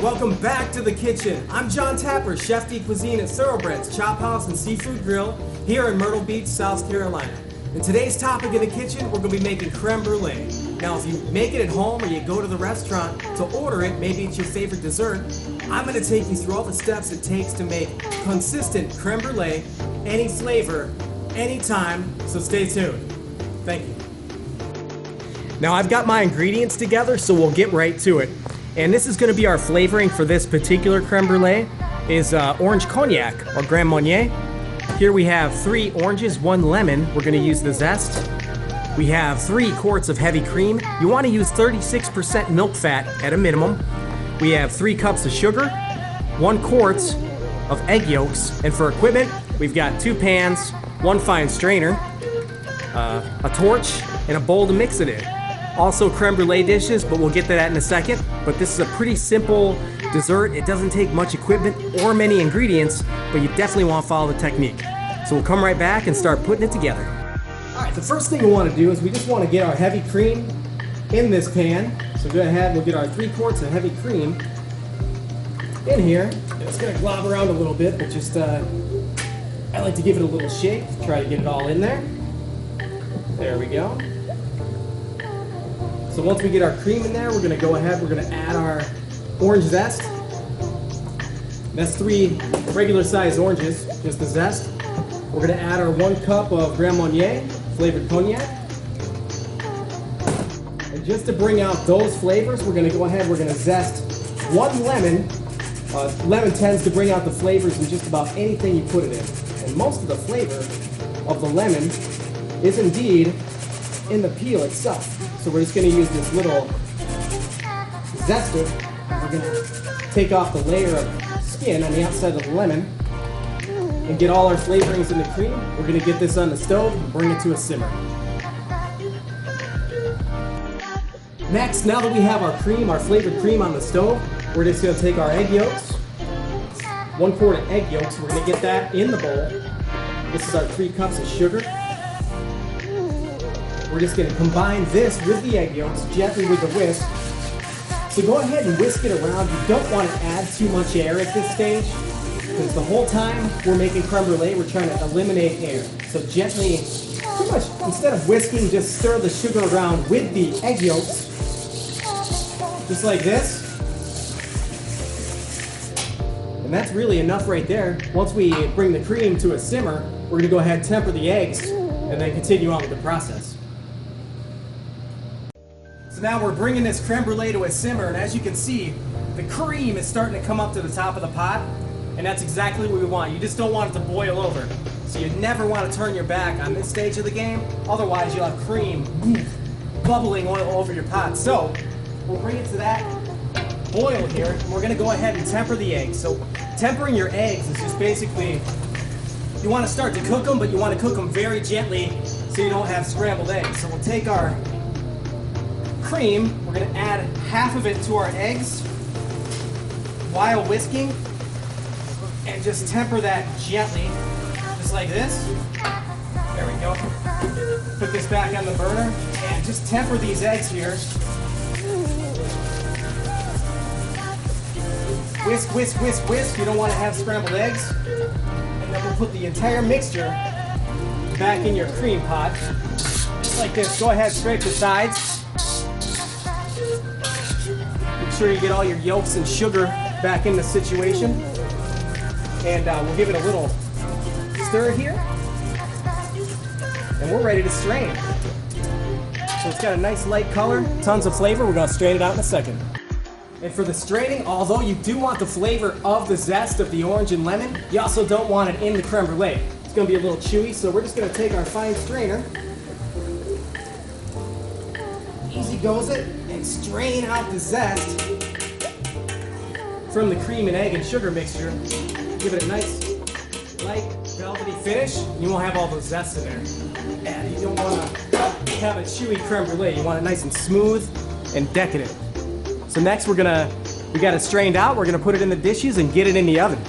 welcome back to the kitchen. I'm John Tapper, Chef de Cuisine at Thoroughbreds Chop House and Seafood Grill here in Myrtle Beach, South Carolina. In today's topic in the kitchen, we're going to be making creme brulee. Now, if you make it at home or you go to the restaurant to order it, maybe it's your favorite dessert, I'm going to take you through all the steps it takes to make consistent creme brulee, any flavor, anytime, so stay tuned. Thank you. Now, I've got my ingredients together, so we'll get right to it. And this is going to be our flavoring for this particular creme brulee is orange cognac or Grand Marnier. Here we have 3 oranges, 1 lemon. We're going to use the zest. We have 3 quarts of heavy cream. You want to use 36% milk fat at a minimum. We have 3 cups of sugar, 1 quart of egg yolks, and for equipment, we've got 2 pans, 1 fine strainer, a torch, and a bowl to mix it in. Also creme brulee dishes, but we'll get to that in a second. But this is a pretty simple dessert. It doesn't take much equipment or many ingredients, but you definitely want to follow the technique. So we'll come right back and start putting it together. All right, the first thing we want to do is we just want to get our heavy cream in this pan. So go ahead, we'll get our 3 quarts of heavy cream in here. It's going to glob around a little bit, but just, I like to give it a little shake, try to get it all in there. There we go. So once we get our cream in there, we're going to go ahead, we're going to add our orange zest. That's 3 regular sized oranges, just the zest. We're going to add our 1 cup of Grand Marnier flavored cognac. And just to bring out those flavors, we're going to go ahead, we're going to zest 1 lemon. Lemon tends to bring out the flavors in just about anything you put it in. And most of the flavor of the lemon is indeed in the peel itself. So we're just going to use this little zester. We're going to take off the layer of skin on the outside of the lemon and get all our flavorings in the cream. We're going to get this on the stove and bring it to a simmer. Next, now that we have our cream, our flavored cream on the stove, we're just going to take our egg yolks, 1 quart of egg yolks. We're going to get that in the bowl. This is our 3 cups of sugar. We're just going to combine this with the egg yolks gently with the whisk. So go ahead and whisk it around. You don't want to add too much air at this stage, because the whole time we're making creme brulee, we're trying to eliminate air. So gently, pretty much instead of whisking, just stir the sugar around with the egg yolks, just like this. And that's really enough right there. Once we bring the cream to a simmer, we're going to go ahead and temper the eggs and then continue on with the process. So now we're bringing this creme brulee to a simmer, and as you can see, the cream is starting to come up to the top of the pot, and that's exactly what we want. You just don't want it to boil over. So you never want to turn your back on this stage of the game, otherwise you'll have cream bubbling all over your pot. So we'll bring it to that boil here, and we're going to go ahead and temper the eggs. So tempering your eggs is just basically, you want to start to cook them, but you want to cook them very gently so you don't have scrambled eggs. So we'll take our cream, we're going to add half of it to our eggs while whisking, and just temper that gently, just like this. There we go. Put this back on the burner, and just temper these eggs here. Whisk, whisk, whisk, whisk. You don't want to have scrambled eggs. And then we'll put the entire mixture back in your cream pot, just like this. Go ahead, scrape the sides. Make sure you get all your yolks and sugar back in the situation. And we'll give it a little stir here. And we're ready to strain. So it's got a nice light color, tons of flavor. We're going to strain it out in a second. And for the straining, although you do want the flavor of the zest of the orange and lemon, you also don't want it in the creme brulee. It's going to be a little chewy, so we're just going to take our fine strainer, easy goes it, and strain out the zest from the cream and egg and sugar mixture. Give it a nice, light, velvety finish. You won't have all those zests in there. And you don't want to have a chewy creme brulee. You want it nice and smooth and decadent. So next we got it strained out. We're going to put it in the dishes and get it in the oven.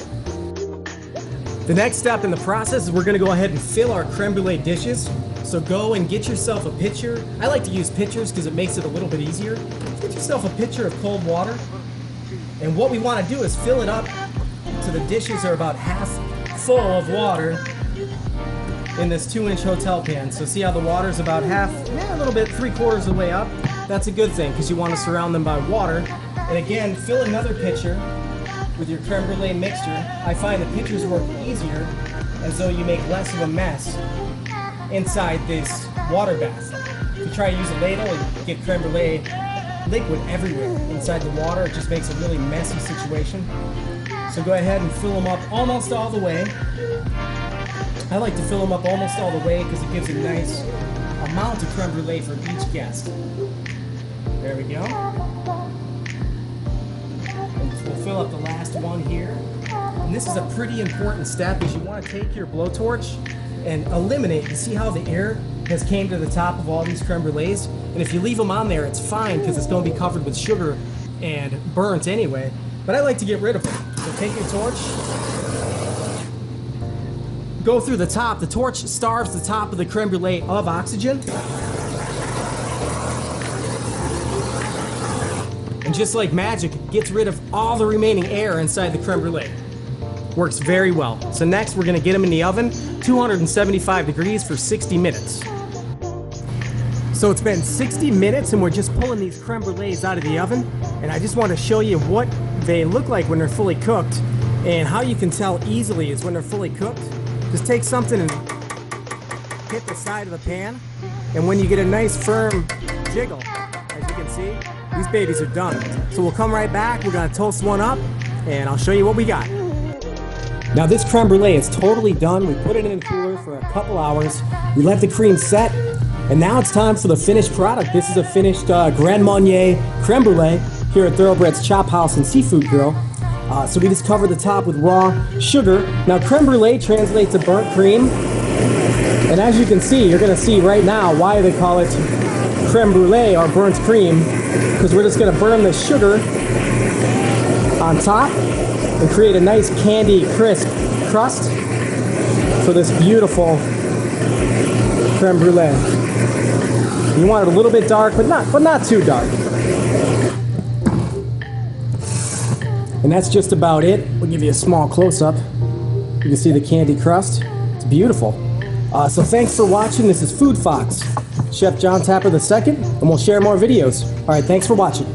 The next step in the process is we're going to go ahead and fill our creme brulee dishes. So go and get yourself a pitcher. I like to use pitchers because it makes it a little bit easier. Get yourself a pitcher of cold water. And what we want to do is fill it up so the dishes are about half full of water in this 2-inch hotel pan. So see how the water's about half, a little bit, 3/4 of the way up? That's a good thing because you want to surround them by water. And again, fill another pitcher with your creme brulee mixture. I find the pitchers work easier as though you make less of a mess inside this water bath. If you try to use a ladle, you get creme brulee liquid everywhere inside the water. It just makes a really messy situation. So go ahead and fill them up almost all the way. I like to fill them up almost all the way because it gives a nice amount of creme brulee for each guest. There we go. And we'll fill up the last one here. And this is a pretty important step, is you want to take your blowtorch and eliminate. You see how the air has came to the top of all these creme brulees? And if you leave them on there, it's fine because it's going to be covered with sugar and burnt anyway. But I like to get rid of them. So take your torch, go through the top. The torch starves the top of the creme brulee of oxygen. And just like magic, it gets rid of all the remaining air inside the creme brulee. Works very well. So next we're gonna get them in the oven, 275 degrees for 60 minutes. So it's been 60 minutes and we're just pulling these creme brulees out of the oven. And I just want to show you what they look like when they're fully cooked. And how you can tell easily is when they're fully cooked. Just take something and hit the side of the pan. And when you get a nice firm jiggle, as you can see, these babies are done. So we'll come right back, we're gonna toast one up, and I'll show you what we got. Now this creme brulee is totally done. We put it in the cooler for a couple hours. We let the cream set, and now it's time for the finished product. This is a finished Grand Marnier creme brulee here at Thoroughbred's Chop House and Seafood Grill. So we just cover the top with raw sugar. Now creme brulee translates to burnt cream. And as you can see, you're gonna see right now why they call it creme brulee or burnt cream, because we're just gonna burn the sugar on top and create a nice candy crisp crust for this beautiful creme brulee. You want it a little bit dark, but not too dark. And that's just about it. We'll give you a small close-up. You can see the candy crust. It's beautiful. So thanks for watching. This is Food Fox, Chef John Tapper II, and we'll share more videos. All right, thanks for watching.